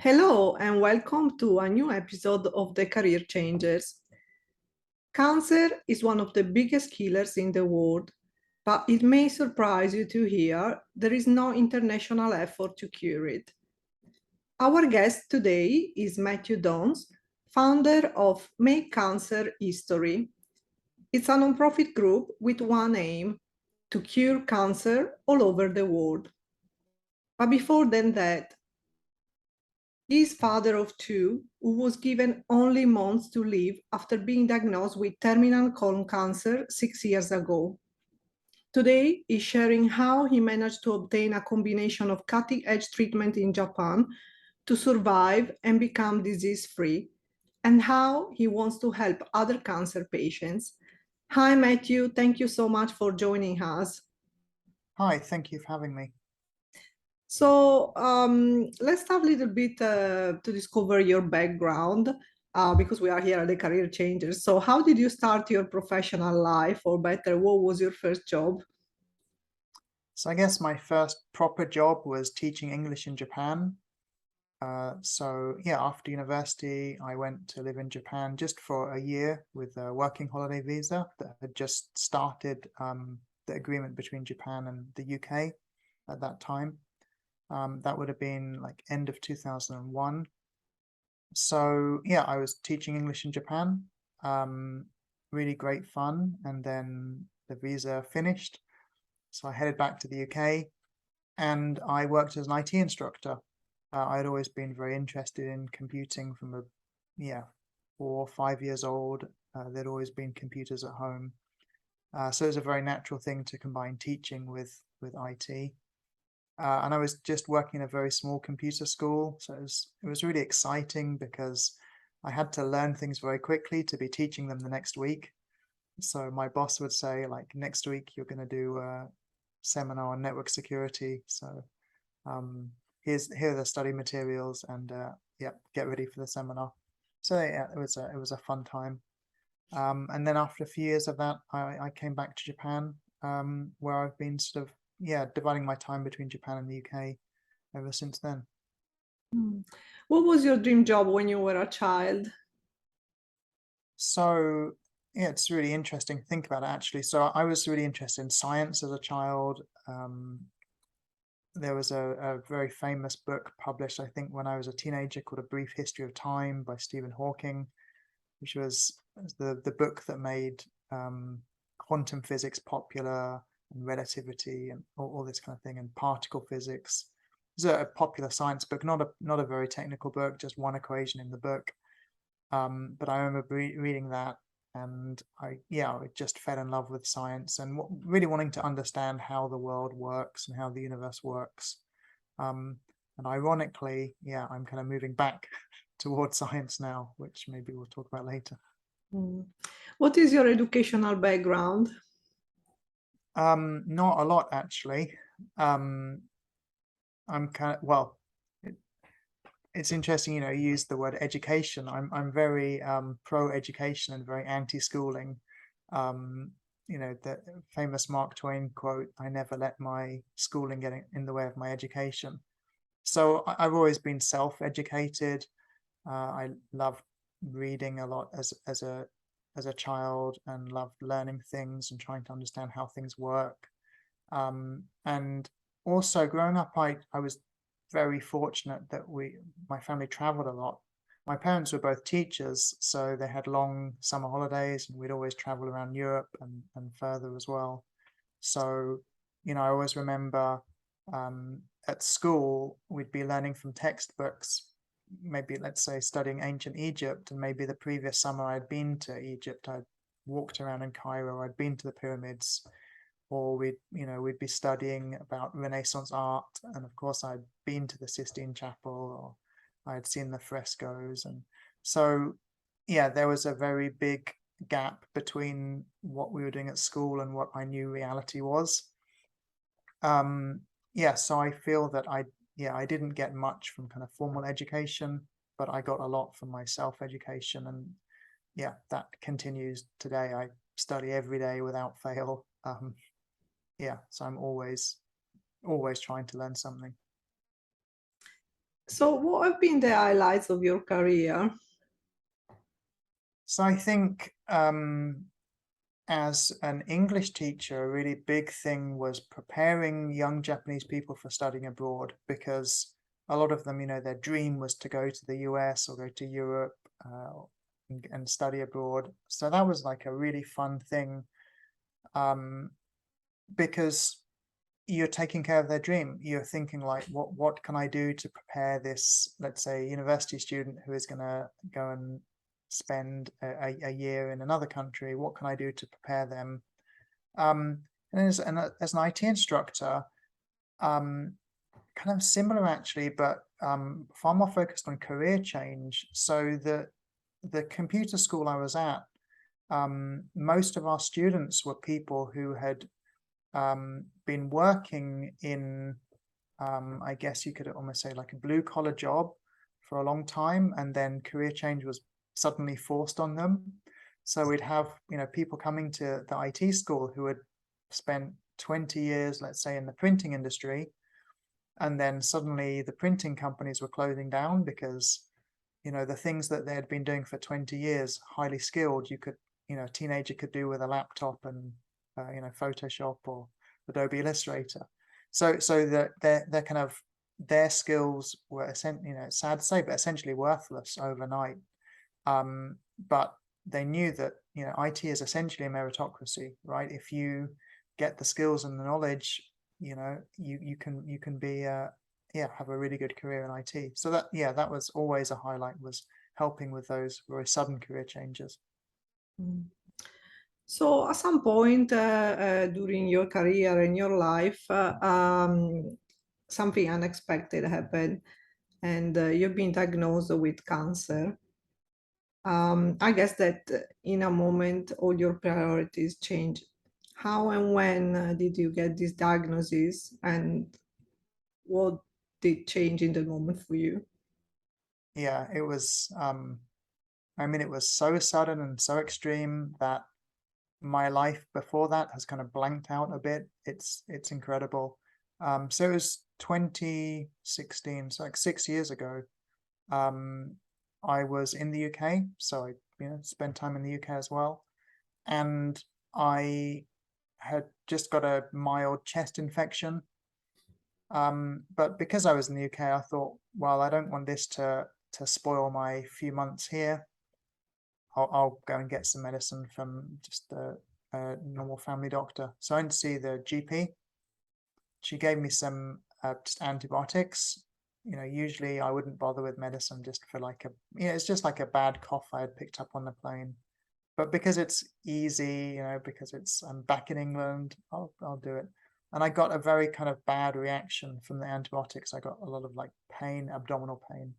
Hello and welcome to a new episode of the Career Changers. Cancer is one of the biggest killers in the world, but it may surprise you to hear there is no international effort to cure it. Our guest today is Matthew Dons, founder of Make Cancer History. It's a nonprofit group with one aim: to cure cancer all over the world. But before then that, he is father of two, who was given only months to live after being diagnosed with terminal colon cancer 6 years ago. Today, he's sharing how he managed to obtain a combination of cutting-edge treatment in Japan to survive and become disease-free, and how he wants to help other cancer patients. Hi, Matthew. Thank you so much for joining us. Hi, thank you for having me. So let's start a little bit to discover your background because we are here at the Career Changers. So how did you start your professional life, or better, what was your first job? So I guess my first proper job was teaching English in Japan. After university, I went to live in Japan just for a year with a working holiday visa that had just started the agreement between Japan and the UK at that time. That would have been like end of 2001. So yeah, I was teaching English in Japan. Really great fun. And then the visa finished. So I headed back to the UK and I worked as an IT instructor. I'd always been very interested in computing from 4 or 5 years old. There'd always been computers at home. So it was a very natural thing to combine teaching with IT. And I was just working in a very small computer school. So it was really exciting because I had to learn things very quickly to be teaching them the next week. So my boss would say, like, next week you're going to do a seminar on network security. So here are the study materials, and get ready for the seminar. So yeah, it was a fun time. And then after a few years of that, I came back to Japan, where I've been sort of dividing my time between Japan and the UK ever since then. What was your dream job when you were a child? So yeah, it's really interesting to think about it, actually. So I was really interested in science as a child. There was a very famous book published, I think, when I was a teenager, called A Brief History of Time by Stephen Hawking, which was the book that made quantum physics popular, and relativity, and all this kind of thing, and particle physics. It's a popular science book, not a very technical book, just one equation in the book. But I remember reading that, and I just fell in love with science and really wanting to understand how the world works and how the universe works. And ironically, I'm kind of moving back towards science now, which maybe we'll talk about later. What is your educational background? Not a lot, actually. I'm kind of, well, it's interesting, you use the word education. I'm very pro education and very anti-schooling. The famous Mark Twain quote, "I never let my schooling get in the way of my education." So I've always been self-educated. I loved reading a lot as a child, and loved learning things and trying to understand how things work. And also growing up, I was very fortunate that my family traveled a lot. My parents were both teachers, so they had long summer holidays, and we'd always travel around Europe and further as well. So, I always remember at school, we'd be learning from textbooks, maybe, let's say, studying ancient Egypt, and maybe the previous summer I'd been to Egypt, I'd walked around in Cairo, I'd been to the pyramids, or we'd be studying about Renaissance art, and of course I'd been to the Sistine Chapel, or I'd seen the frescoes. And so there was a very big gap between what we were doing at school and what I knew reality was. So I feel that I didn't get much from kind of formal education, but I got a lot from my self-education, and that continues today. I study every day without fail. So I'm always trying to learn something. So, what have been the highlights of your career? So I think as an English teacher, a really big thing was preparing young Japanese people for studying abroad, because a lot of them, their dream was to go to the US or go to Europe and study abroad. So that was like a really fun thing, um, because you're taking care of their dream. You're thinking like, what can I do to prepare this, let's say, university student who is going to go and spend a year in another country? What can I do to prepare them? Um, and as an IT instructor, um, kind of similar actually, but far more focused on career change. So the computer school I was at, most of our students were people who had been working in, I guess you could almost say like a blue collar job for a long time, and then career change was suddenly forced on them. So we'd have, people coming to the IT school who had spent 20 years, let's say, in the printing industry, and then suddenly the printing companies were closing down because, the things that they had been doing for 20 years, highly skilled, a teenager could do with a laptop and, Photoshop or Adobe Illustrator. So that they're kind of, their skills were essentially, it's sad to say, but essentially worthless overnight. But they knew that, IT is essentially a meritocracy, right? If you get the skills and the knowledge, you can be have a really good career in IT. So that was always a highlight, was helping with those very sudden career changes. Mm. So, at some point during your career and your life, something unexpected happened, and you've been diagnosed with cancer. I guess that in a moment, all your priorities change. How and when did you get this diagnosis, and what did change in the moment for you? Yeah, it was I mean, it was so sudden and so extreme that my life before that has kind of blanked out a bit. It's incredible. So it was 2016, so like 6 years ago. Um, I was in the UK, so I spent time in the UK as well, and I had just got a mild chest infection. But because I was in the UK, I thought, well, I don't want this to spoil my few months here. I'll go and get some medicine from just a normal family doctor. So I went to see the GP. She gave me some just antibiotics. Usually I wouldn't bother with medicine just for like it's just like a bad cough I had picked up on the plane. But because it's easy, because I'm back in England, I'll do it. And I got a very kind of bad reaction from the antibiotics. I got a lot of like pain, abdominal pain.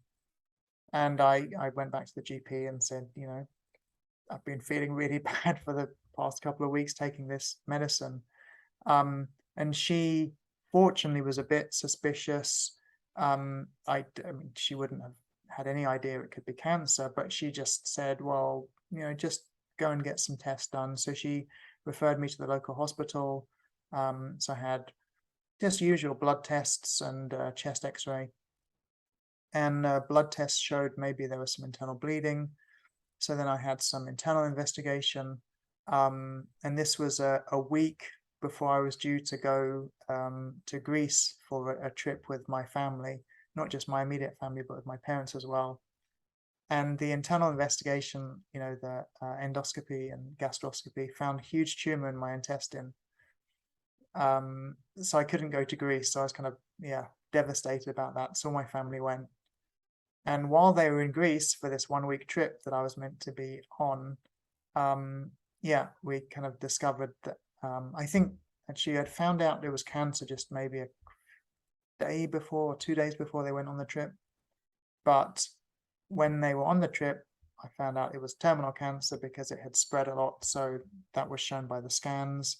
And I went back to the GP and said, I've been feeling really bad for the past couple of weeks taking this medicine. And she fortunately was a bit suspicious. I mean, she wouldn't have had any idea it could be cancer, but she just said, well, just go and get some tests done. So she referred me to the local hospital. So I had just usual blood tests and chest x-ray. And blood tests showed maybe there was some internal bleeding. So then I had some internal investigation. And this was a week before I was due to go to Greece for a trip with my family, not just my immediate family, but with my parents as well. And the internal investigation, the endoscopy and gastroscopy, found a huge tumor in my intestine. So I couldn't go to Greece. So I was kind of, devastated about that. So my family went. And while they were in Greece for this 1 week trip that I was meant to be on, we kind of discovered that I think that she had found out it was cancer just maybe a day before or 2 days before they went on the trip. But when they were on the trip, I found out it was terminal cancer because it had spread a lot. So that was shown by the scans.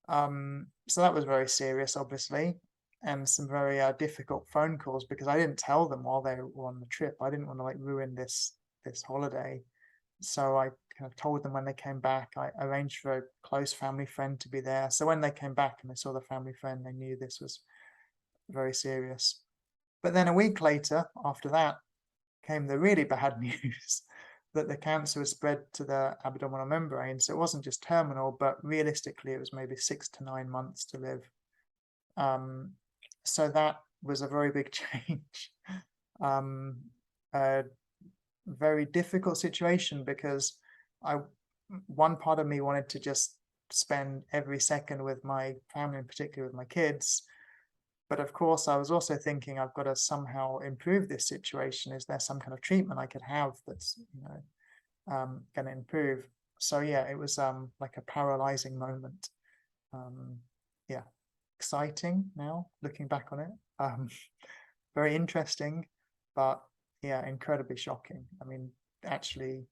So that was very serious, obviously, and some very difficult phone calls because I didn't tell them while they were on the trip. I didn't want to like ruin this holiday. So I kind of told them when they came back. I arranged for a close family friend to be there. So when they came back and they saw the family friend, they knew this was very serious. But then a week later, after that, came the really bad news that the cancer was spread to the abdominal membrane. So it wasn't just terminal, but realistically, it was maybe 6 to 9 months to live. So that was a very big change. A very difficult situation because one part of me wanted to just spend every second with my family, in particular with my kids. But of course, I was also thinking I've got to somehow improve this situation. Is there some kind of treatment I could have that's going to improve? So yeah, it was like a paralyzing moment. Yeah, exciting now looking back on it. Very interesting, but yeah, incredibly shocking. I mean, actually,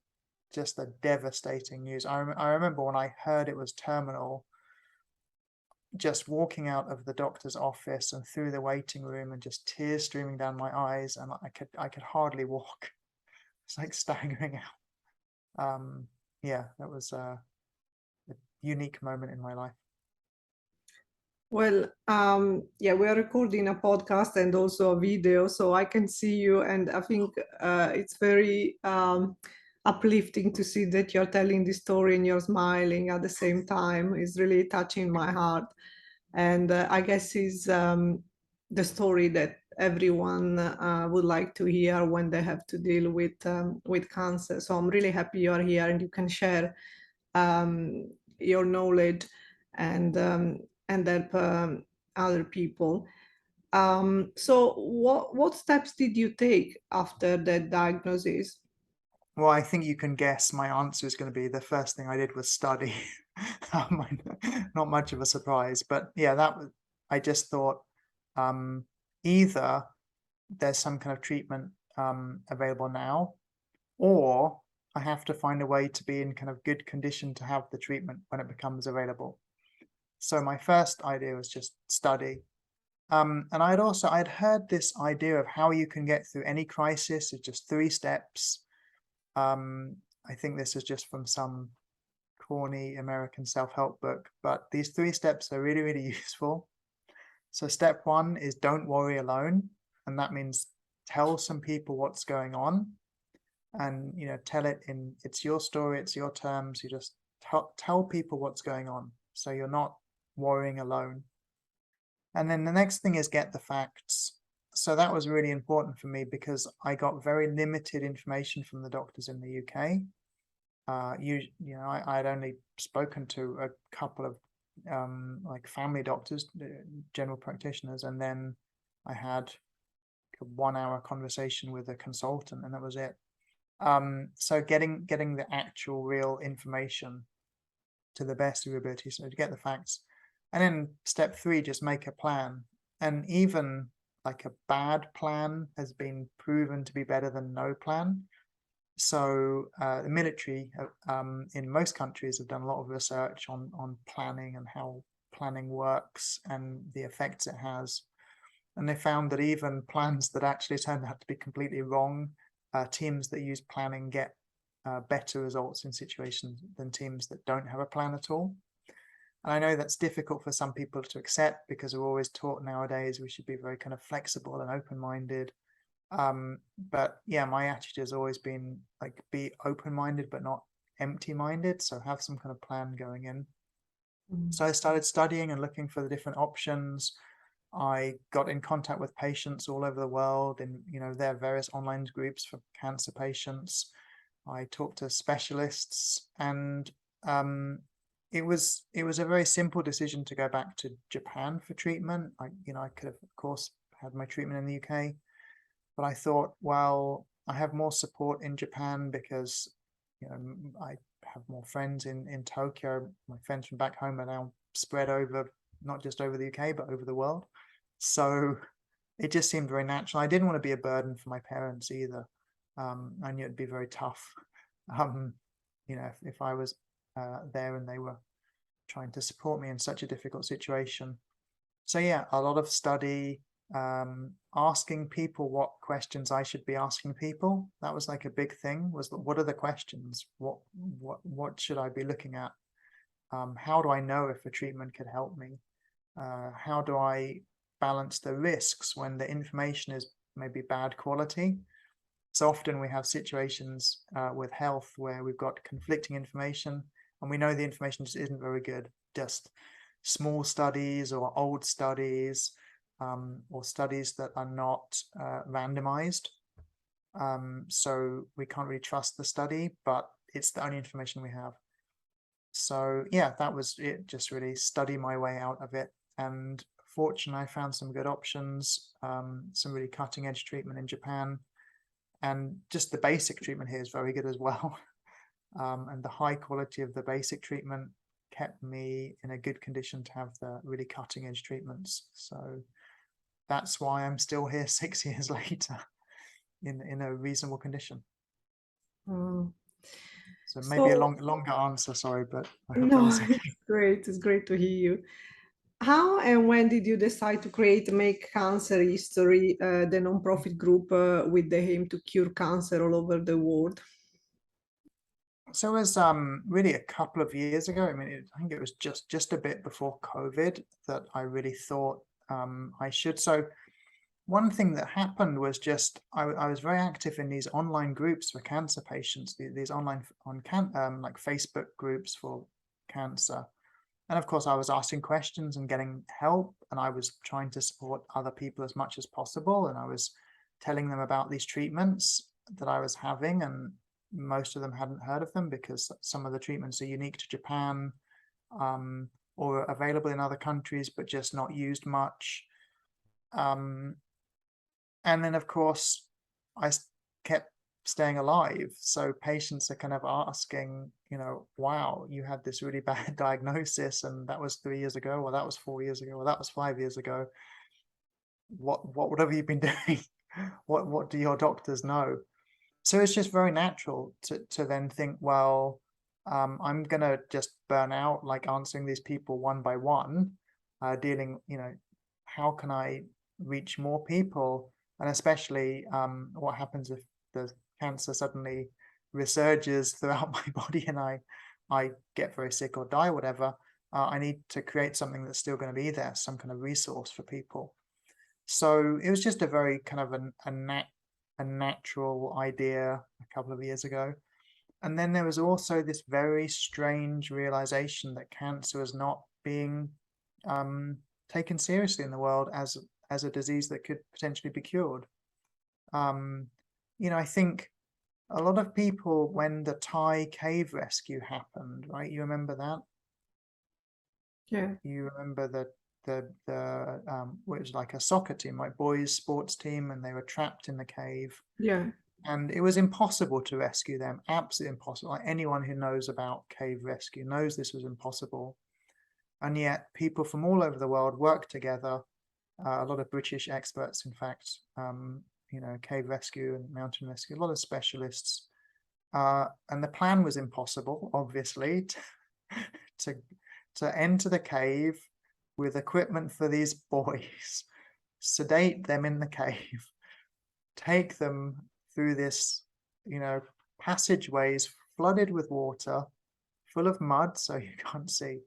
just the devastating news. I remember when I heard it was terminal, just walking out of the doctor's office and through the waiting room and just tears streaming down my eyes, and I could hardly walk. It's like staggering out. Yeah, that was a unique moment in my life. Well, yeah, we are recording a podcast and also a video, so I can see you, and I think it's very uplifting to see that you're telling this story and you're smiling at the same time. It's really touching my heart, and I guess is the story that everyone would like to hear when they have to deal with cancer. So I'm really happy you're here and you can share your knowledge and help other people. So what steps did you take after that diagnosis? Well, I think you can guess my answer is going to be the first thing I did was study. Not much of a surprise, but yeah, that was, I just thought either there's some kind of treatment available now, or I have to find a way to be in kind of good condition to have the treatment when it becomes available. So my first idea was just study. And I'd heard this idea of how you can get through any crisis. It's just 3 steps. I think this is just from some corny American self-help book, but these 3 steps are really, really useful. So step 1 is don't worry alone. And that means tell some people what's going on, and tell it in, it's your story, it's your terms. You just tell people what's going on, so you're not worrying alone. And then the next thing is get the facts. So that was really important for me because I got very limited information from the doctors in the UK. I'd only spoken to a couple of like family doctors, general practitioners, and then I had a 1-hour conversation with a consultant, and that was it. So getting the actual real information to the best of your ability, so to get the facts. And then step 3, just make a plan. And even like a bad plan has been proven to be better than no plan. So the military in most countries have done a lot of research on planning and how planning works and the effects it has. And they found that even plans that actually turned out to be completely wrong, teams that use planning get better results in situations than teams that don't have a plan at all. And I know that's difficult for some people to accept because we're always taught nowadays we should be very kind of flexible and open-minded. But yeah, my attitude has always been like be open-minded but not empty-minded. So have some kind of plan going in. So I started studying and looking for the different options. I got in contact with patients all over the world, and there are various online groups for cancer patients. I talked to specialists, and it was a very simple decision to go back to Japan for treatment. I could have, of course, had my treatment in the UK, but I thought, well, I have more support in Japan because I have more friends in Tokyo. My friends from back home are now spread over, not just over the UK, but over the world. So it just seemed very natural. I didn't want to be a burden for my parents either. I knew it'd be very tough, if I was there and they were trying to support me in such a difficult situation. So yeah, a lot of study, asking people what questions I should be asking people. That was like a big thing, was what are the questions? What should I be looking at? How do I know if a treatment could help me? How do I balance the risks when the information is maybe bad quality. So often we have situations with health where we've got conflicting information, and we know the information just isn't very good. Just small studies or old studies, or studies that are not randomized. So we can't really trust the study, but it's the only information we have. So yeah, that was it. Just really study my way out of it. And fortunately, I found some good options, some really cutting edge treatment in Japan. And just the basic treatment here is very good as well. And the high quality of the basic treatment kept me in a good condition to have the really cutting edge treatments. So that's why I'm still here 6 years later in a reasonable condition. Mm. So maybe a So, longer answer, sorry, but I hope that no, was okay. it's great. It's great to hear you. How and when did you decide to create Make Cancer History, the nonprofit group with the aim to cure cancer all over the world? So it was really a couple of years ago. I mean, I think it was just a bit before COVID that I really thought I should. So one thing that happened was just I was very active in these online groups for cancer patients, these online like Facebook groups for cancer. And of course, I was asking questions and getting help, and I was trying to support other people as much as possible. And I was telling them about these treatments that I was having, and most of them hadn't heard of them because some of the treatments are unique to Japan, or available in other countries, but just not used much. And then, of course, I kept staying alive. So patients are kind of asking, wow, you had this really bad diagnosis, and that was 3 years ago, or that was 4 years ago, or that was 5 years ago. What have you been doing? What do your doctors know? So it's just very natural to then think, well, I'm gonna just burn out, like answering these people one by one, dealing, how can I reach more people? And especially what happens if the cancer suddenly resurges throughout my body and I get very sick or die, whatever. I need to create something that's still going to be there, some kind of resource for people. So it was just a very kind of a natural idea a couple of years ago. And then there was also this very strange realization that cancer is not being taken seriously in the world as a disease that could potentially be cured. I think a lot of people, when the Thai cave rescue happened, right? You remember that? Yeah, You remember that it was like a soccer team, like boys sports team, and they were trapped in the cave, yeah, and it was impossible to rescue them, absolutely impossible. Like anyone who knows about cave rescue knows this was impossible. And yet people from all over the world worked together, a lot of British experts, in fact, cave rescue and mountain rescue, a lot of specialists. And the plan was impossible, obviously, to enter the cave with equipment for these boys, sedate them in the cave, take them through this, passageways flooded with water, full of mud, so you can't see.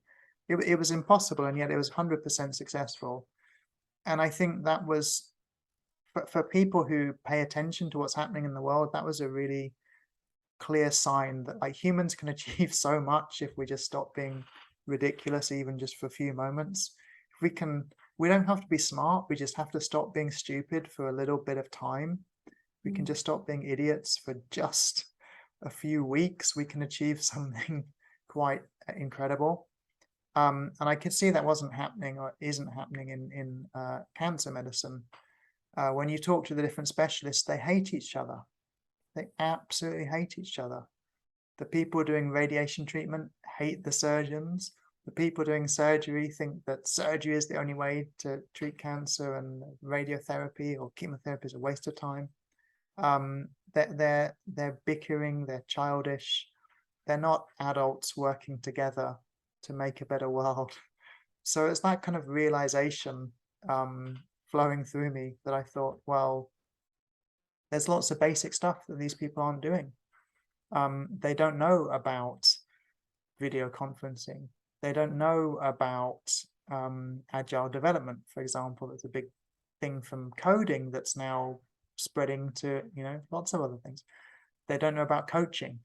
It was impossible, and yet it was 100% successful. And I think that was, for people who pay attention to what's happening in the world, that was a really clear sign that like humans can achieve so much if we just stop being ridiculous, even just for a few moments. If we don't have to be smart, we just have to stop being stupid for a little bit of time. We can just stop being idiots for just a few weeks, we can achieve something quite incredible. And I could see that wasn't happening or isn't happening in cancer medicine. When you talk to the different specialists, they hate each other. They absolutely hate each other. The people doing radiation treatment hate the surgeons. The people doing surgery think that surgery is the only way to treat cancer, and radiotherapy or chemotherapy is a waste of time. They're bickering, they're childish, they're not adults working together to make a better world. So it's that kind of realization flowing through me that I thought, well, there's lots of basic stuff that these people aren't doing. They don't know about video conferencing. They don't know about agile development, for example. It's a big thing from coding that's now spreading to, lots of other things. They don't know about coaching.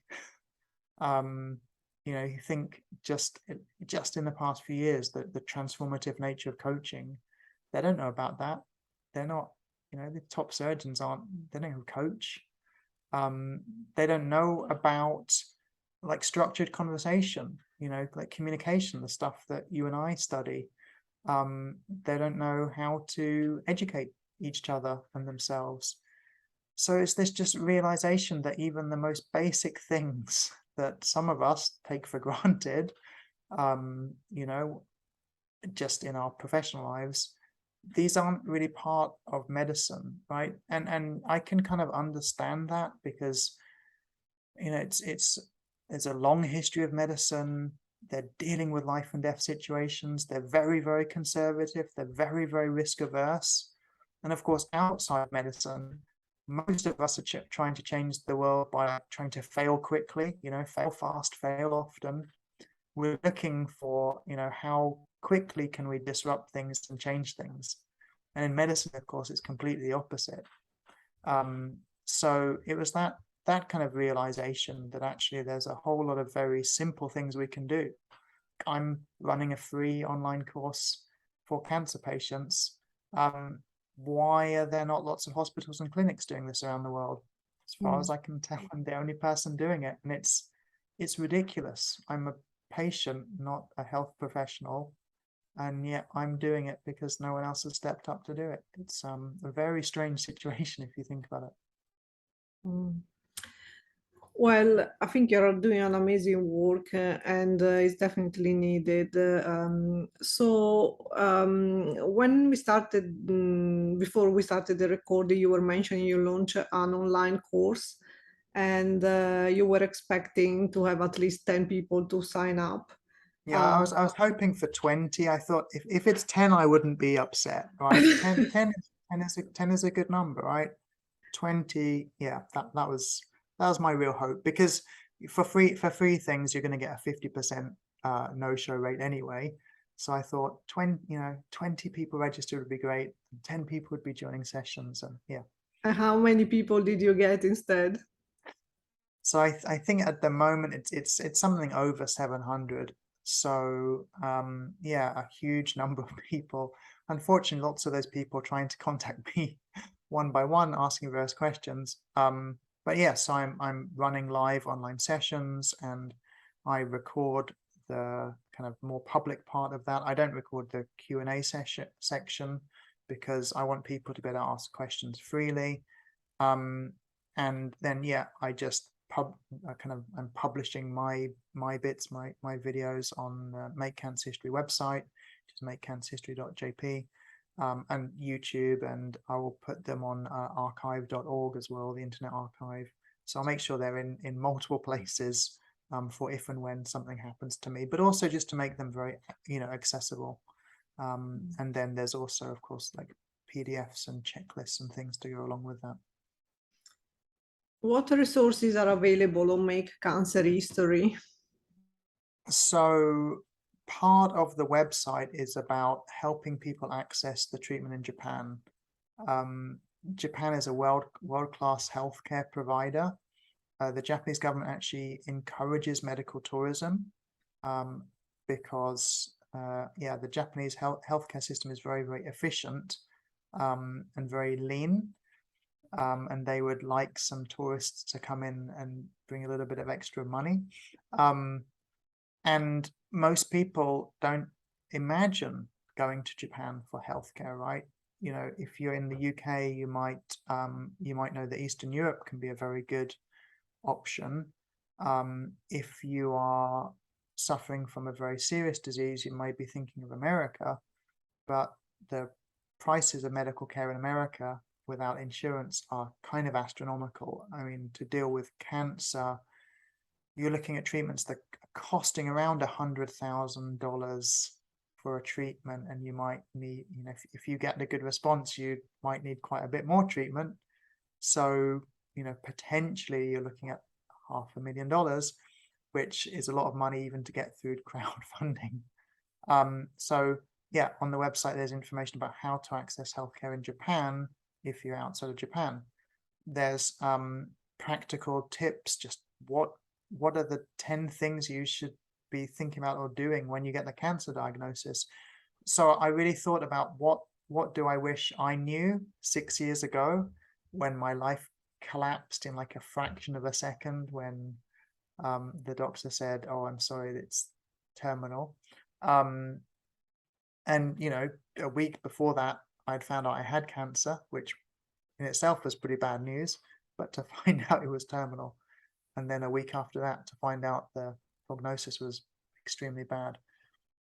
You think just in the past few years, the transformative nature of coaching, they don't know about that. They're not, the top surgeons they don't coach. They don't know about like structured conversation, like communication, the stuff that you and I study. They don't know how to educate each other and themselves. So it's this just realization that even the most basic things that some of us take for granted, just in our professional lives, these aren't really part of medicine, right? And I can kind of understand that because, there's a long history of medicine. They're dealing with life and death situations. They're very, very conservative. They're very, very risk averse. And of course, outside medicine, most of us are trying to change the world by trying to fail quickly, fail fast, fail often. We're looking for, how quickly can we disrupt things and change things. And in medicine, of course, it's completely the opposite. So it was that kind of realization that actually there's a whole lot of very simple things we can do. I'm running a free online course for cancer patients. Why are there not lots of hospitals and clinics doing this around the world? As far as I can tell, I'm the only person doing it, and it's ridiculous. I'm a patient, not a health professional, and yet I'm doing it because no one else has stepped up to do it. It's a very strange situation if you think about it. Well, I think you're doing an amazing work and it's definitely needed. When we started, before we started the recording, you were mentioning you launched an online course and you were expecting to have at least 10 people to sign up. Yeah, I was hoping for 20. I thought if it's 10, I wouldn't be upset, right? 10 is a good number, right? 20, yeah, that was my real hope, because for free things, you're going to get a 50% no-show rate anyway. So I thought 20 people registered would be great. 10 people would be joining sessions, and yeah. How many people did you get instead? So I think at the moment it's something over 700. So yeah, a huge number of people. Unfortunately, lots of those people trying to contact me one by one, asking various questions. But yes, I'm running live online sessions, and I record the kind of more public part of that. I don't record the Q&A section because I want people to be able to ask questions freely. And then yeah, I just I'm publishing my bits, my videos on the Make Cancer History website, which is makecancerhistory.jp, and YouTube, and I will put them on archive.org as well, the Internet Archive. So I'll make sure they're in multiple places for if and when something happens to me, but also just to make them very accessible. And then there's also, of course, like PDFs and checklists and things to go along with that. What resources are available on Make Cancer History? So part of the website is about helping people access the treatment in Japan. Japan is a world-class healthcare provider. The Japanese government actually encourages medical tourism because the Japanese healthcare system is very, very efficient and very lean. And they would like some tourists to come in and bring a little bit of extra money. And most people don't imagine going to Japan for healthcare, right? If you're in the UK, you might know that Eastern Europe can be a very good option. If you are suffering from a very serious disease, you might be thinking of America, but the prices of medical care in America without insurance are kind of astronomical. I mean, to deal with cancer, you're looking at treatments that are costing around $100,000 for a treatment, and you might need, if you get a good response, you might need quite a bit more treatment. So, potentially you're looking at $500,000, which is a lot of money even to get through crowdfunding. So yeah, on the website, there's information about how to access healthcare in Japan if you're outside of Japan. There's practical tips, just what are the 10 things you should be thinking about or doing when you get the cancer diagnosis. So I really thought about what do I wish I knew 6 years ago when my life collapsed in like a fraction of a second, when the doctor said, "Oh, I'm sorry, it's terminal." And a week before that, I'd found out I had cancer, which in itself was pretty bad news. But to find out it was terminal, and then a week after that to find out the prognosis was extremely bad.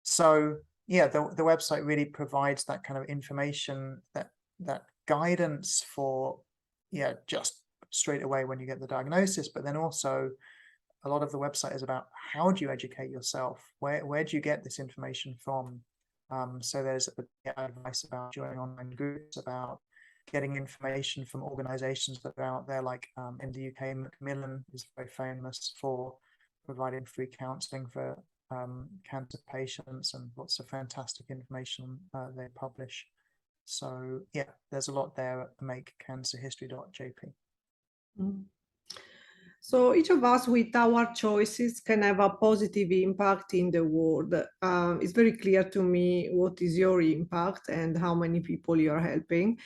So yeah, the website really provides that kind of information, that guidance for, yeah, just straight away when you get the diagnosis. But then also a lot of the website is about how do you educate yourself? Where do you get this information from? So there's advice about joining online groups, about getting information from organizations that are out there, like in the UK, Macmillan is very famous for providing free counseling for cancer patients, and lots of fantastic information they publish. So yeah, there's a lot there at makecancerhistory.jp. Mm. So each of us with our choices can have a positive impact in the world. It's very clear to me what is your impact and how many people you're helping.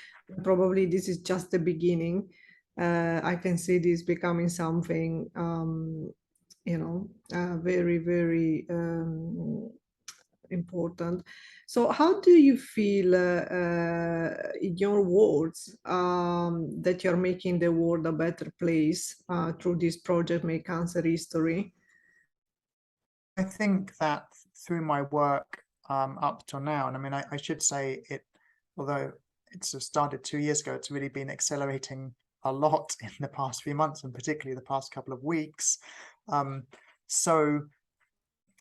Probably this is just the beginning. I can see this becoming something, very, very important. So how do you feel, in your words, that you're making the world a better place through this project, Make Cancer History? I think that through my work up till now, and I mean, I should say it, although it's started 2 years ago, it's really been accelerating a lot in the past few months, and particularly the past couple of weeks. So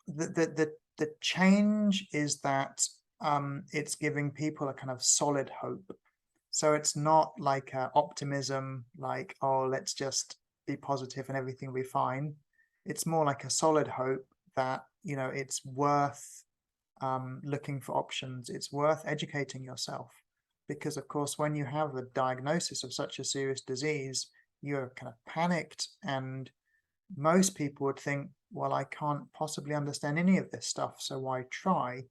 the change is that it's giving people a kind of solid hope. So it's not like optimism, like, oh, let's just be positive and everything will be fine. It's more like a solid hope that, it's worth looking for options. It's worth educating yourself. Because, of course, when you have a diagnosis of such a serious disease, you're kind of panicked, and most people would think, well, I can't possibly understand any of this stuff, so why try?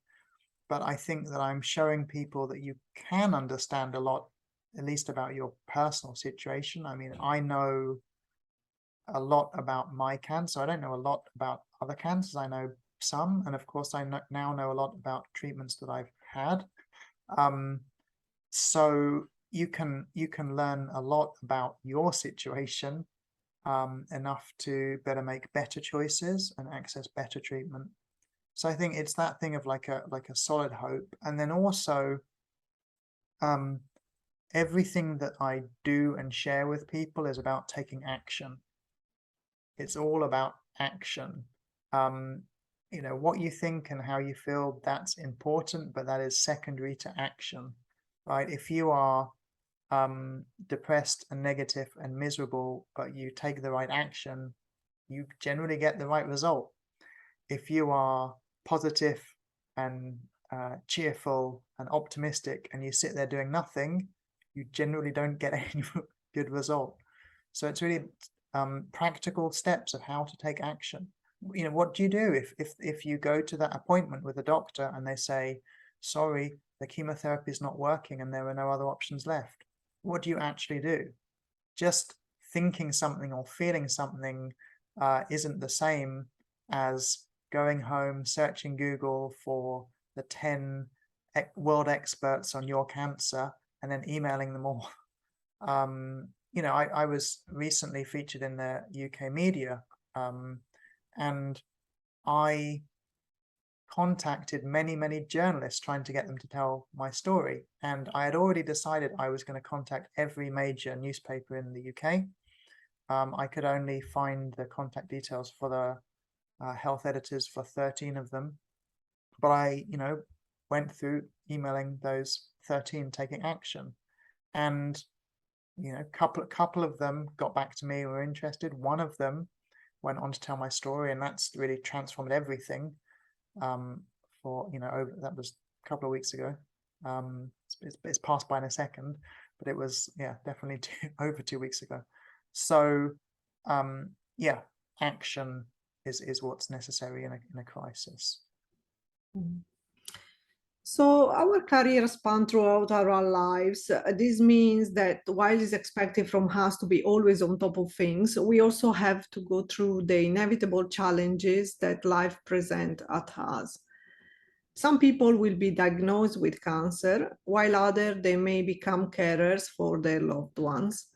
But I think that I'm showing people that you can understand a lot, at least about your personal situation. I mean, I know a lot about my cancer. I don't know a lot about other cancers. I know some, and of course, I now know a lot about treatments that I've had. So you can learn a lot about your situation, enough to better make better choices and access better treatment. So I think it's that thing of like a solid hope, and then also everything that I do and share with people is about taking action. It's all about action. What you think and how you feel, that's important, but that is secondary to action, right? If you are depressed and negative and miserable, but you take the right action, you generally get the right result. If you are positive and cheerful and optimistic and you sit there doing nothing, you generally don't get any good result. So it's really practical steps of how to take action. What do you do if you go to that appointment with a doctor and they say, sorry, the chemotherapy is not working and there are no other options left? What do you actually do? Just thinking something or feeling something isn't the same as going home, searching Google for the 10 world experts on your cancer, and then emailing them all. I was recently featured in the UK media, and I contacted many journalists trying to get them to tell my story. And I had already decided I was going to contact every major newspaper in the UK. I could only find the contact details for the health editors for 13 of them. But I, went through emailing those 13, taking action. And, couple of them got back to me, were interested. One of them went on to tell my story, and that's really transformed everything. That was a couple of weeks ago. It's passed by in a second, but it was, yeah, definitely over 2 weeks ago. So yeah, action is what's necessary in a crisis. Mhm. So our career span throughout our lives. This means that while it's expected from us to be always on top of things, we also have to go through the inevitable challenges that life presents at us. Some people will be diagnosed with cancer, while others they may become carers for their loved ones.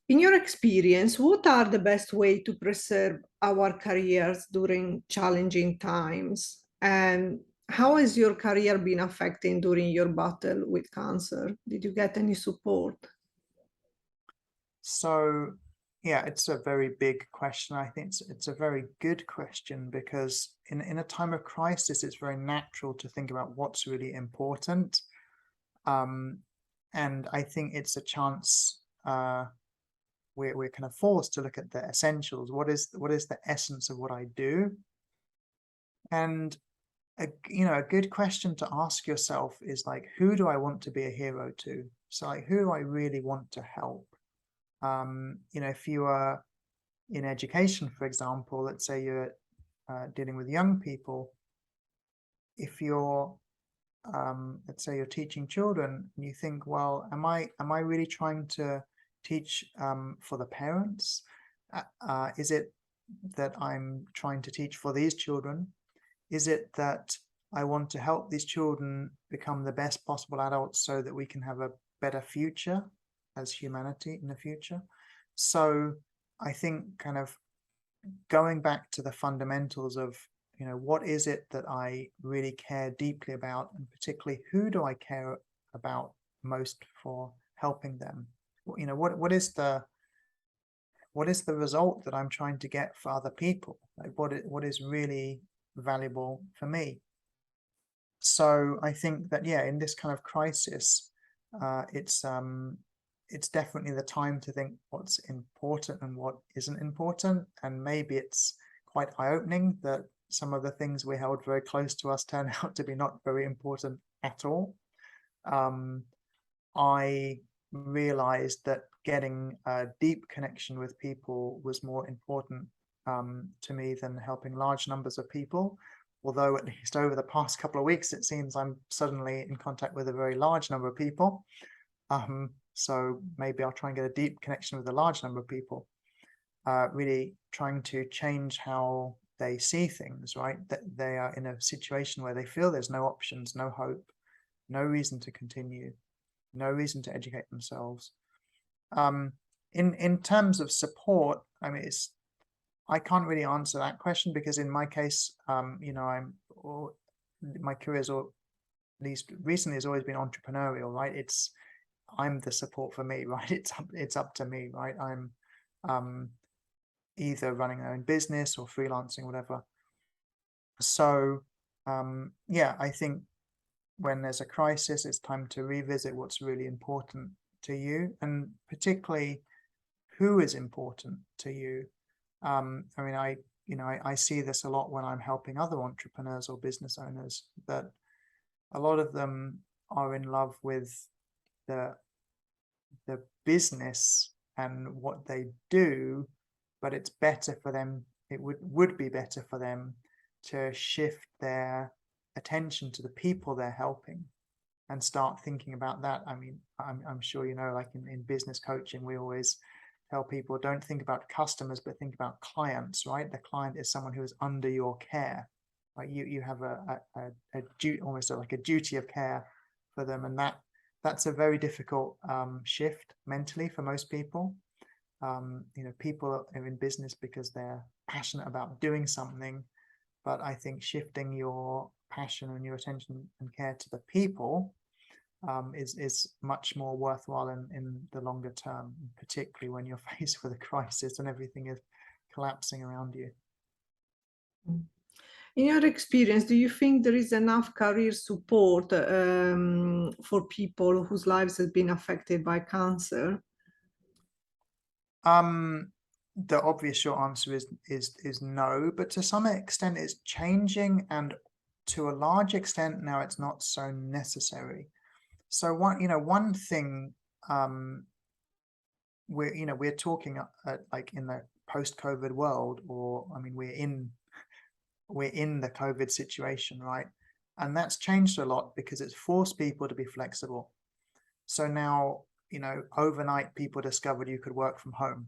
In your experience, what are the best way to preserve our careers during challenging times? And how has your career been affected during your battle with cancer? Did you get any support? So yeah, it's a very big question. I think it's a very good question, because in a time of crisis, it's very natural to think about what's really important. And I think it's a chance, we're kind of forced to look at the essentials. What is the essence of what I do? And a good question to ask yourself is like, who do I want to be a hero to? So like, who do I really want to help? If you are in education, for example, let's say you're dealing with young people, if you're let's say you're teaching children, and you think, well, am I really trying to teach for the parents? Is it that I'm trying to teach for these children? Is it that I want to help these children become the best possible adults so that we can have a better future as humanity in the future? So I think kind of going back to the fundamentals of, what is it that I really care deeply about, and particularly who do I care about most for helping them? What is the result that I'm trying to get for other people? Like what is really valuable for me? So I think that, yeah, in this kind of crisis, it's definitely the time to think what's important and what isn't important. And maybe it's quite eye-opening that some of the things we held very close to us turn out to be not very important at all. I realized that getting a deep connection with people was more important to me than helping large numbers of people. Although at least over the past couple of weeks, it seems I'm suddenly in contact with a very large number of people. So maybe I'll try and get a deep connection with a large number of people, really trying to change how they see things, right? That they are in a situation where they feel there's no options, no hope, no reason to continue, no reason to educate themselves. In terms of support, I mean, I can't really answer that question, because in my case, my career is, or at least recently, has always been entrepreneurial, right? I'm the support for me, right? It's up to me, right? I'm either running my own business or freelancing, whatever. So yeah, I think when there's a crisis, it's time to revisit what's really important to you, and particularly who is important to you. I mean, I see this a lot when I'm helping other entrepreneurs or business owners, that a lot of them are in love with the business and what they do, but it's better for them. It would be better for them to shift their attention to the people they're helping and start thinking about that. I mean, I'm sure like in business coaching, we always tell people, don't think about customers, but think about clients, right? The client is someone who is under your care. Like you have a duty, almost like a duty of care for them, and that's a very difficult shift mentally for most people. People are in business because they're passionate about doing something, but I think shifting your passion and your attention and care to the people is much more worthwhile in the longer term, particularly when you're faced with a crisis and everything is collapsing around you. In your experience, do you think there is enough career support for people whose lives have been affected by cancer? The obvious short answer is no, but to some extent it's changing, and to a large extent now it's not so necessary. So one thing, we're talking like in the post-COVID world, or I mean we're in the COVID situation, right? And that's changed a lot because it's forced people to be flexible. So now, overnight people discovered you could work from home.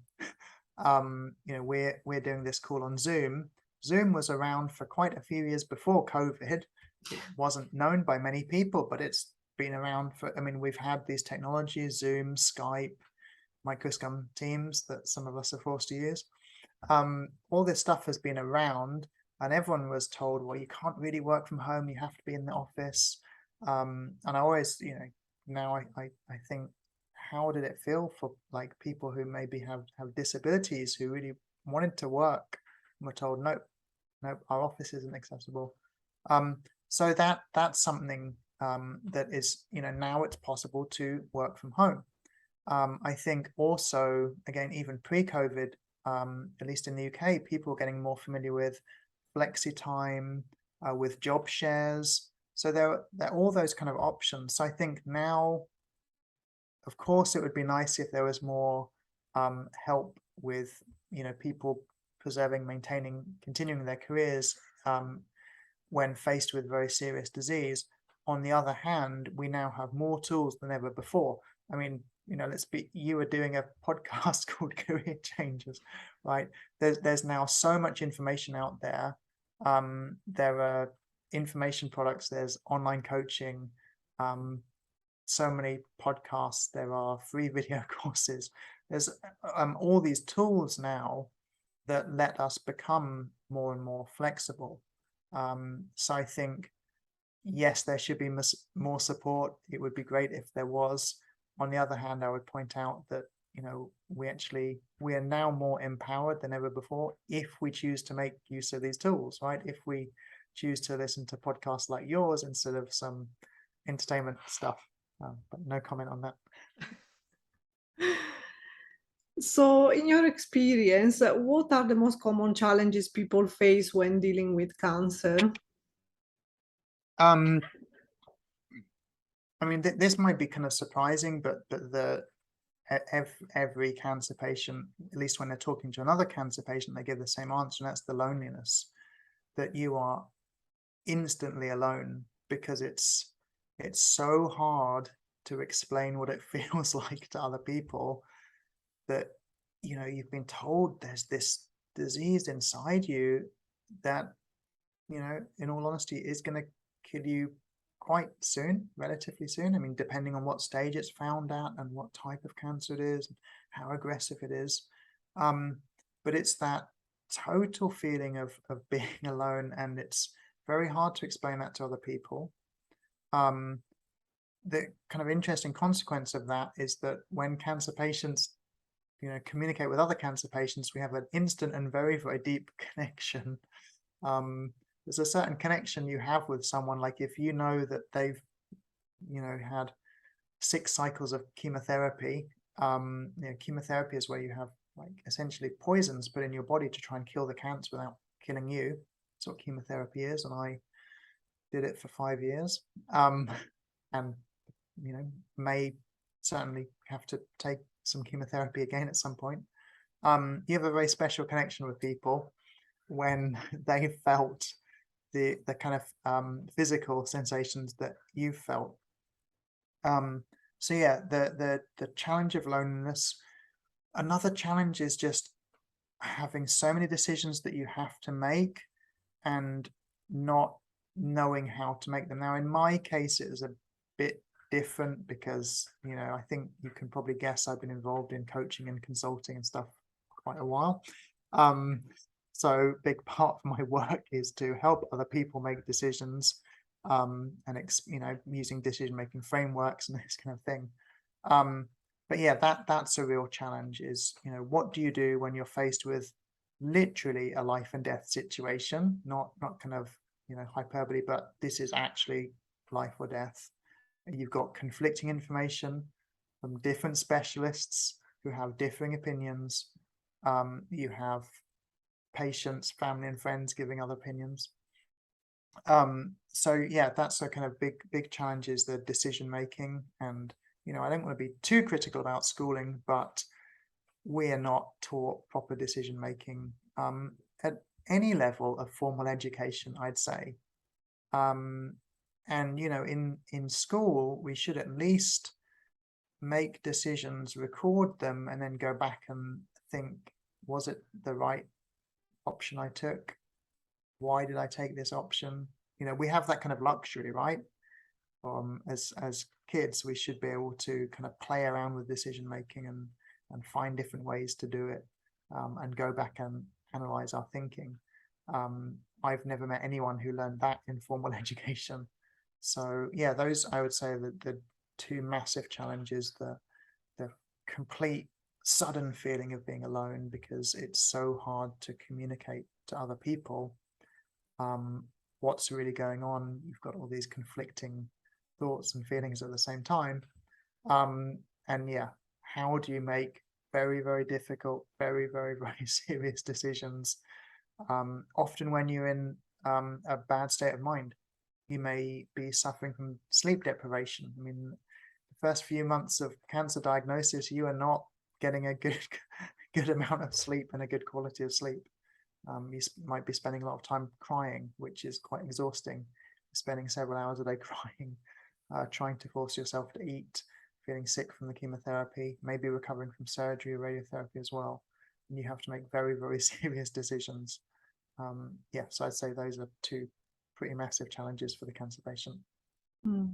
We're doing this call on Zoom. Zoom was around for quite a few years before COVID. It wasn't known by many people, but it's been around for, I mean, we've had these technologies, Zoom, Skype, Microscum Teams that some of us are forced to use. All this stuff has been around, and everyone was told, well, you can't really work from home, you have to be in the office. And I always, now I think, how did it feel for like people who maybe have disabilities who really wanted to work and were told, no, our office isn't accessible. So that's something that is, now it's possible to work from home. I think also, again, even pre-COVID, at least in the UK, people are getting more familiar with flexi time, with job shares. So there are all those kind of options. So I think now, of course, it would be nice if there was more help with, people preserving, maintaining, continuing their careers when faced with very serious disease. On the other hand, we now have more tools than ever before. I mean, you were doing a podcast called Career Changes, right? There's now so much information out there. There are information products, there's online coaching, so many podcasts, there are free video courses. There's all these tools now that let us become more and more flexible. So I think, yes, there should be more support. It would be great if there was. On the other hand, I would point out that, we are now more empowered than ever before if we choose to make use of these tools, right? If we choose to listen to podcasts like yours instead of some entertainment stuff. But no comment on that. So, in your experience, what are the most common challenges people face when dealing with cancer? I mean, this might be kind of surprising, but every cancer patient, at least when they're talking to another cancer patient, they give the same answer, and that's the loneliness, that you are instantly alone because it's so hard to explain what it feels like to other people, that you've been told there's this disease inside you that, in all honesty, is going to kill you quite soon, relatively soon. I mean, depending on what stage it's found at and what type of cancer it is, how aggressive it is. But it's that total feeling of being alone, and it's very hard to explain that to other people. The kind of interesting consequence of that is that when cancer patients, communicate with other cancer patients, we have an instant and very, very deep connection. There's a certain connection you have with someone, like if you know that they've, had 6 cycles of chemotherapy. Chemotherapy is where you have like essentially poisons put in your body to try and kill the cancer without killing you. That's what chemotherapy is, and I did it for 5 years, and may certainly have to take some chemotherapy again at some point. You have a very special connection with people when they felt the kind of physical sensations that you felt. So yeah, the challenge of loneliness. Another challenge is just having so many decisions that you have to make and not knowing how to make them. Now, in my case, it was a bit different because, I think you can probably guess I've been involved in coaching and consulting and stuff for quite a while. So big part of my work is to help other people make decisions, and using decision-making frameworks and this kind of thing. But yeah, that's a real challenge, is, what do you do when you're faced with literally a life and death situation, not kind of, hyperbole, but this is actually life or death. You've got conflicting information from different specialists who have differing opinions. You have patients, family and friends giving other opinions. So yeah, that's a kind of big challenge, is the decision making. And I don't want to be too critical about schooling, but we are not taught proper decision making at any level of formal education, I'd say. And in school, we should at least make decisions, record them, and then go back and think, was it the right option I took? Why did I take this option? We have that kind of luxury, right? As kids, we should be able to kind of play around with decision making and find different ways to do it, and go back and analyze our thinking. I've never met anyone who learned that in formal education. So yeah, those, I would say, that the two massive challenges: the complete sudden feeling of being alone because it's so hard to communicate to other people what's really going on. You've got all these conflicting thoughts and feelings at the same time. And yeah, how do you make very, very difficult, very, very, very serious decisions? Often when you're in a bad state of mind, you may be suffering from sleep deprivation. I mean, the first few months of cancer diagnosis, you are not getting a good amount of sleep and a good quality of sleep. You might be spending a lot of time crying, which is quite exhausting. Spending several hours a day crying, trying to force yourself to eat, feeling sick from the chemotherapy, maybe recovering from surgery or radiotherapy as well. And you have to make very, very serious decisions. Yeah, so I'd say those are two pretty massive challenges for the cancer patient. Mm.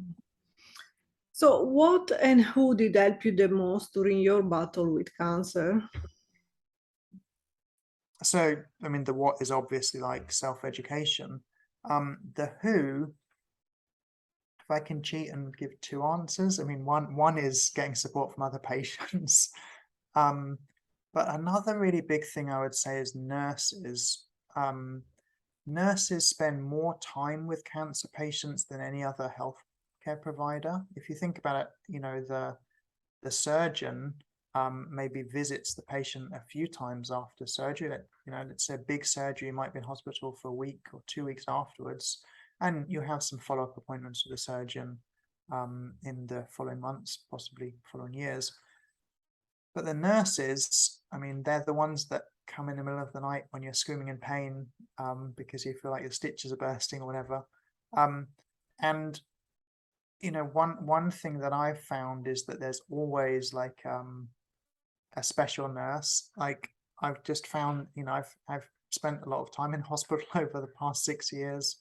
So, what and who did help you the most during your battle with cancer? So, I mean, the what is obviously like self-education. The who, if I can cheat and give two answers, I mean, one is getting support from other patients. But another really big thing I would say is nurses. Nurses spend more time with cancer patients than any other healthcare provider. If you think about it, the surgeon maybe visits the patient a few times after surgery. Let's say a big surgery, you might be in hospital for a week or 2 weeks afterwards, and you have some follow-up appointments with the surgeon in the following months, possibly following years. But the nurses, I mean, they're the ones that come in the middle of the night when you're screaming in pain because you feel like your stitches are bursting or whatever. And one thing that I've found is that there's always like a special nurse. Like I've just found, I've spent a lot of time in hospital over the past 6 years.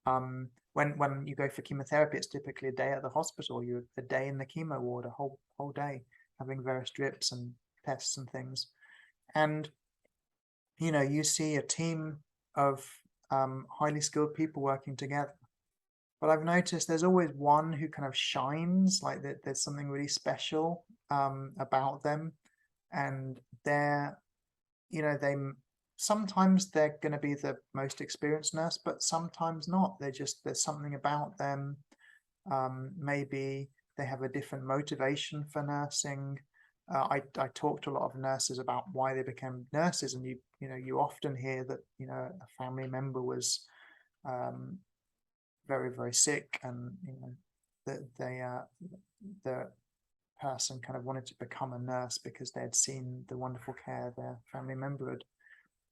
When you go for chemotherapy, it's typically a day at the hospital. You're a day in the chemo ward, a whole day, having various drips and tests and things. And you see a team of highly skilled people working together. But I've noticed there's always one who kind of shines, like that there's something really special about them. And they sometimes they're going to be the most experienced nurse, but sometimes not. There's something about them. Maybe they have a different motivation for nursing. I talk to a lot of nurses about why they became nurses, and you often hear that a family member was very, very sick, and that the person kind of wanted to become a nurse because they had seen the wonderful care their family member had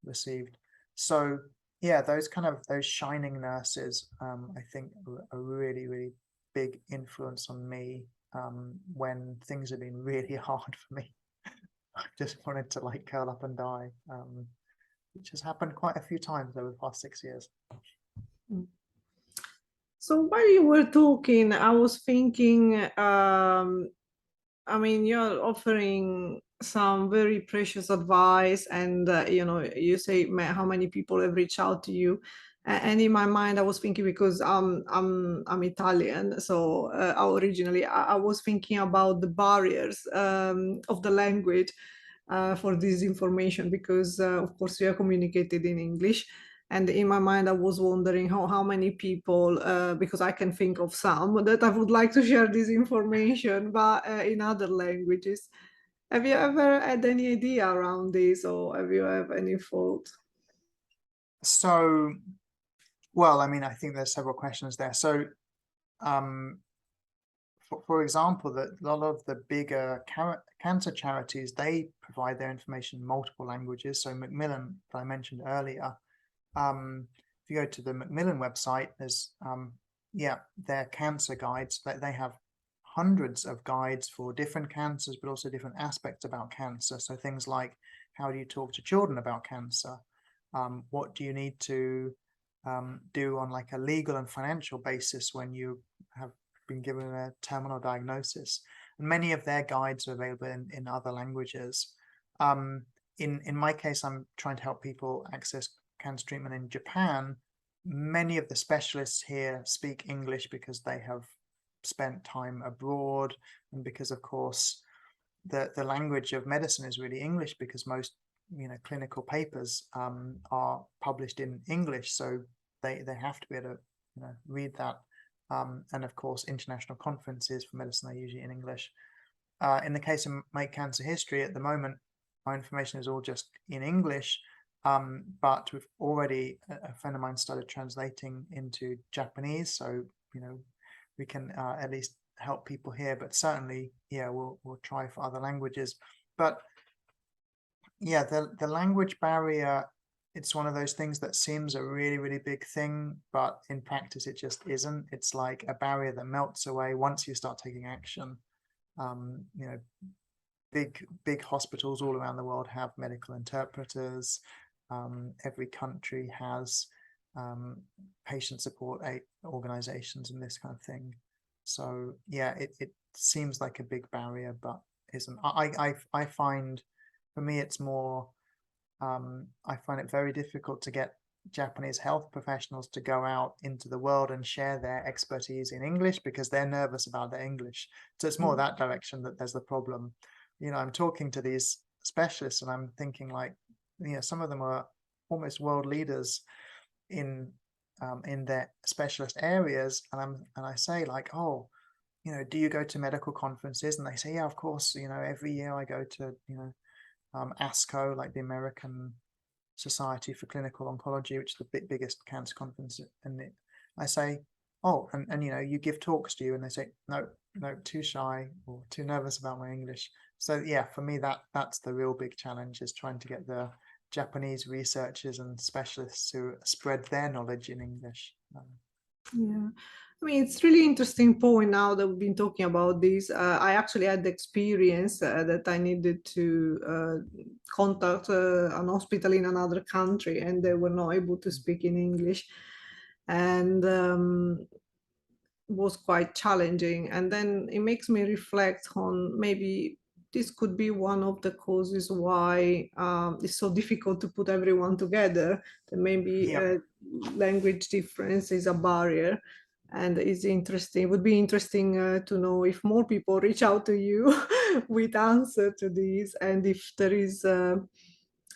received. So yeah, those shining nurses, I think, are a really, really big influence on me when things have been really hard for me. I just wanted to like curl up and die, which has happened quite a few times over the past 6 years. So while you were talking, I was thinking, I mean, you're offering some very precious advice, and you say how many people have reached out to you. And in my mind, I was thinking, because I'm Italian, so originally I was thinking about the barriers of the language for this information, because of course we are communicated in English. And in my mind, I was wondering how many people, because I can think of some that I would like to share this information, but in other languages. Have you ever had any idea around this, or have you have any thought? So Well, I mean, I think there's several questions there. So, um, for example, that a lot of the bigger cancer charities, they provide their information in multiple languages. So Macmillan, that I mentioned earlier, if you go to the Macmillan website, there's their cancer guides. They have hundreds of guides for different cancers, but also different aspects about cancer. So things like, how do you talk to children about cancer? What do you need to do on like a legal and financial basis when you have been given a terminal diagnosis? And many of their guides are available in other languages. In my case, I'm trying to help people access cancer treatment in Japan. Many of the specialists here speak English because they have spent time abroad, and because, of course, the language of medicine is really English, because most clinical papers are published in English, so they have to be able to read that. And of course, international conferences for medicine are usually in English. In the case of Make Cancer History, at the moment, our information is all just in English, but we've already, a friend of mine started translating into Japanese, so we can at least help people here. But certainly, we'll try for other languages. But yeah, the language barrier, it's one of those things that seems a really, really big thing, but in practice it just isn't. It's like a barrier that melts away once you start taking action. Big hospitals all around the world have medical interpreters. Every country has patient support organizations and this kind of thing. So yeah, it seems like a big barrier, but isn't. I find, for me, it's more, I find it very difficult to get Japanese health professionals to go out into the world and share their expertise in English, because they're nervous about their English. So it's more that direction that there's the problem. I'm talking to these specialists and I'm thinking, like, some of them are almost world leaders in their specialist areas, and I say, like, oh, do you go to medical conferences? And they say, yeah, of course, every year I go to ASCO, like the American Society for Clinical Oncology, which is the biggest cancer conference. And I say, oh, and you give talks, do you? And they say, no, too shy or too nervous about my English. So yeah, for me, that's the real big challenge, is trying to get the Japanese researchers and specialists to spread their knowledge in English. Yeah, I mean, it's really interesting point now that we've been talking about this. I actually had the experience that I needed to contact an hospital in another country, and they were not able to speak in English, and was quite challenging. And then it makes me reflect on, maybe this could be one of the causes why it's so difficult to put everyone together, that maybe language difference is a barrier. And it's interesting, it would be interesting to know if more people reach out to you with answer to this, and if there is a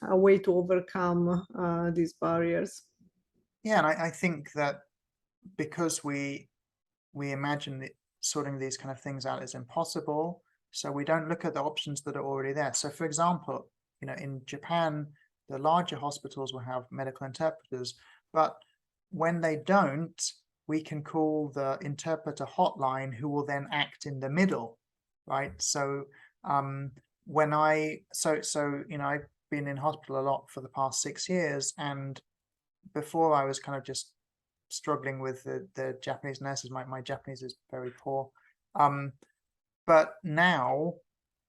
way to overcome these barriers. Yeah, and I think that because we imagine that sorting these kind of things out is impossible, so we don't look at the options that are already there. So for example, in Japan, the larger hospitals will have medical interpreters, but when they don't, we can call the interpreter hotline, who will then act in the middle, right? So I've been in hospital a lot for the past 6 years, and before I was kind of just struggling with the Japanese nurses. My Japanese is very poor. But now,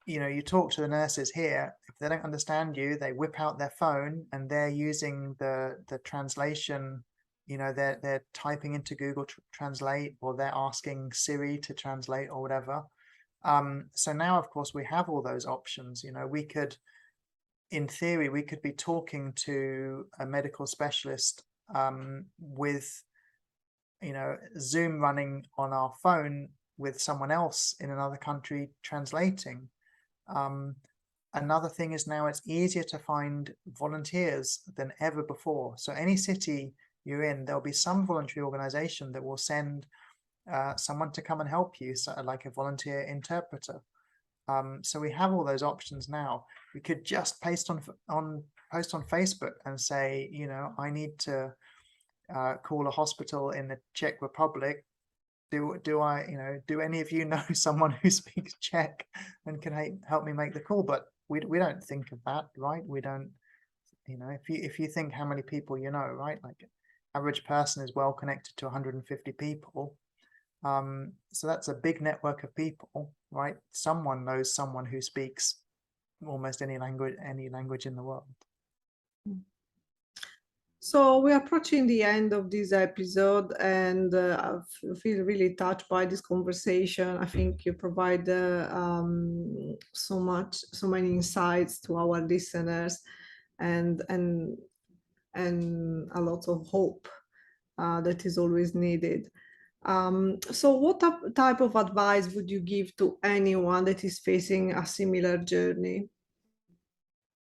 you talk to the nurses here, if they don't understand you, they whip out their phone and they're using the translation, they're typing into Google Translate, or they're asking Siri to translate or whatever. So now, of course, we have all those options. In theory, we could be talking to a medical specialist with Zoom running on our phone, with someone else in another country translating. Another thing is, now it's easier to find volunteers than ever before. So any city you're in, there'll be some voluntary organization that will send someone to come and help you, so like a volunteer interpreter. So we have all those options now. We could just post on Facebook and say, I need to call a hospital in the Czech Republic, do I, do any of you know someone who speaks Czech and can help me make the call? But we don't think of that, right? We don't, if you think how many people right? Like average person is well connected to 150 people. So that's a big network of people, right? Someone knows someone who speaks almost any language in the world. So we're approaching the end of this episode, and I feel really touched by this conversation. I think you provide so many insights to our listeners, and and and a lot of hope that is always needed. So what type of advice would you give to anyone that is facing a similar journey?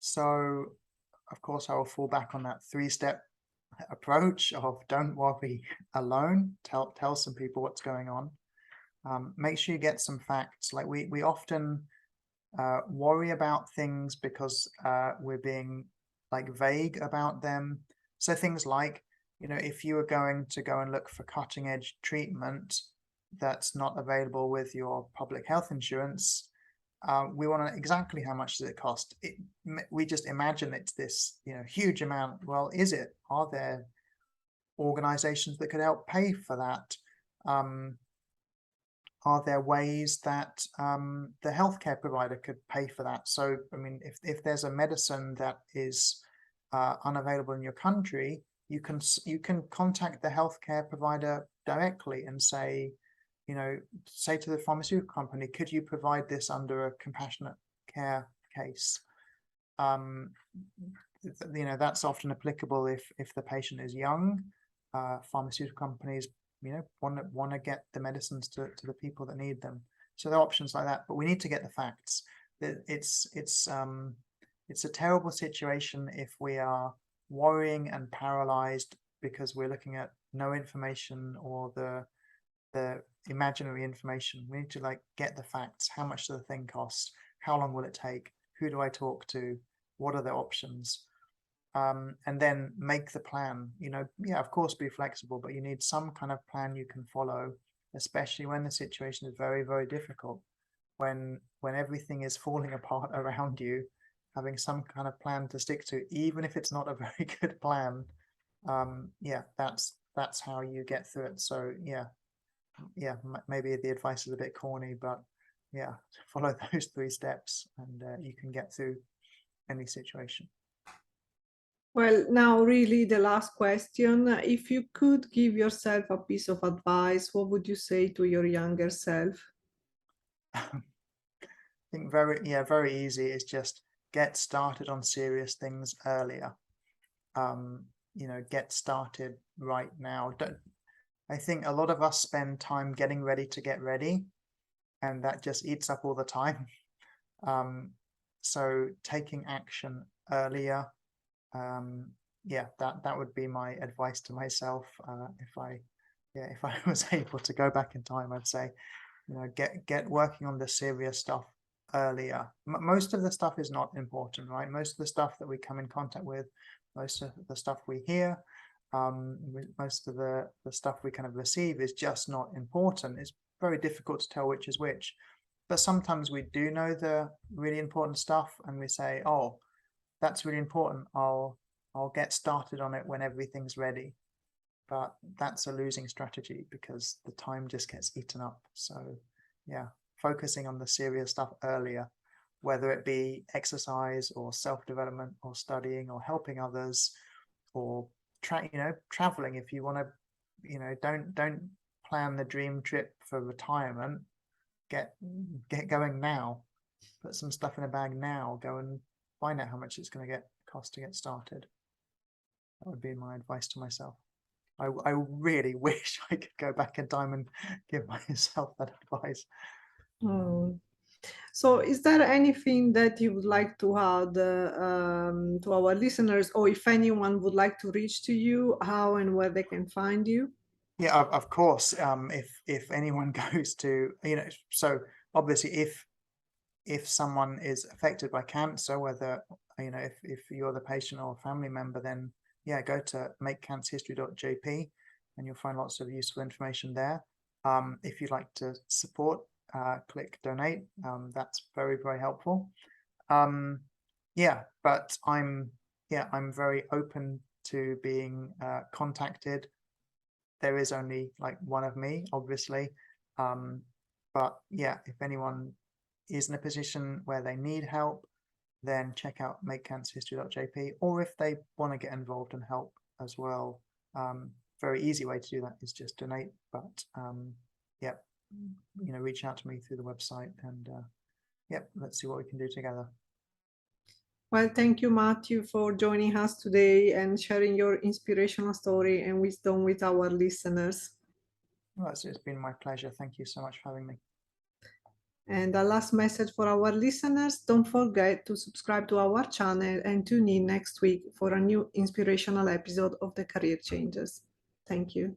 So, of course, I will fall back on that 3-step approach of don't worry alone. Tell some people what's going on. Make sure you get some facts. Like we often worry about things because we're being like vague about them. So things like, if you are going to go and look for cutting edge treatment that's not available with your public health insurance, we want to know exactly how much does it cost. We just imagine it's this huge amount. Well, is it? Are there organizations that could help pay for that? Are there ways that the healthcare provider could pay for that? So, I mean, if there's a medicine that is unavailable in your country, you can contact the healthcare provider directly and say, say to the pharmaceutical company, could you provide this under a compassionate care case? That's often applicable if the patient is young. Pharmaceutical companies want to get the medicines to the people that need them. So there are options like that, but we need to get the facts. It's a terrible situation if we are worrying and paralyzed because we're looking at no information or the imaginary information. We need to get the facts. How much does the thing cost? How long will it take? Who do I talk to? What are the options? And then make the plan. Of course, be flexible, but you need some kind of plan you can follow, especially when the situation is very, very difficult. When everything is falling apart around you, having some kind of plan to stick to, even if it's not a very good plan, that's how you get through it. So maybe the advice is a bit corny, but follow those 3 steps, and you can get through any situation. Well, now really the last question. If you could give yourself a piece of advice, what would you say to your younger self? I think very easy is just get started on serious things earlier. Get started right now. I think a lot of us spend time getting ready to get ready, and that just eats up all the time. So taking action earlier, that would be my advice to myself. If I was able to go back in time, I'd say, get working on the serious stuff earlier. Most of the stuff is not important, right? Most of the stuff that we come in contact with, most of the stuff we hear, most of the stuff we kind of receive is just not important. It's very difficult to tell which is which. But sometimes we do know the really important stuff, and we say, oh, that's really important. I'll get started on it when everything's ready. But that's a losing strategy because the time just gets eaten up. So focusing on the serious stuff earlier, whether it be exercise or self-development or studying or helping others or traveling. If you want to, don't plan the dream trip for retirement. Get going now. Put some stuff in a bag now. Go and find out how much it's going to cost to get started. That would be my advice to myself. I really wish I could go back in time and give myself that advice. So is there anything that you would like to add to our listeners, or if anyone would like to reach to you, how and where they can find you? Yeah, of course. If anyone goes to, so obviously if someone is affected by cancer, whether if you're the patient or a family member, then yeah, go to makecancerhistory.jp and you'll find lots of useful information there. If you'd like to support, click donate. That's very, very helpful. Yeah, but I'm very open to being contacted. There is only like one of me, obviously. But yeah, if anyone is in a position where they need help, then check out makecancerhistory.jp, or if they want to get involved and help as well, very easy way to do that is just donate. But yeah, reach out to me through the website, and yeah, let's see what we can do together. Well, thank you, Matthew, for joining us today and sharing your inspirational story and wisdom with our listeners. Well, it's been my pleasure. Thank you so much for having me. And a last message for our listeners, don't forget to subscribe to our channel and tune in next week for a new inspirational episode of the Career Changers. Thank you.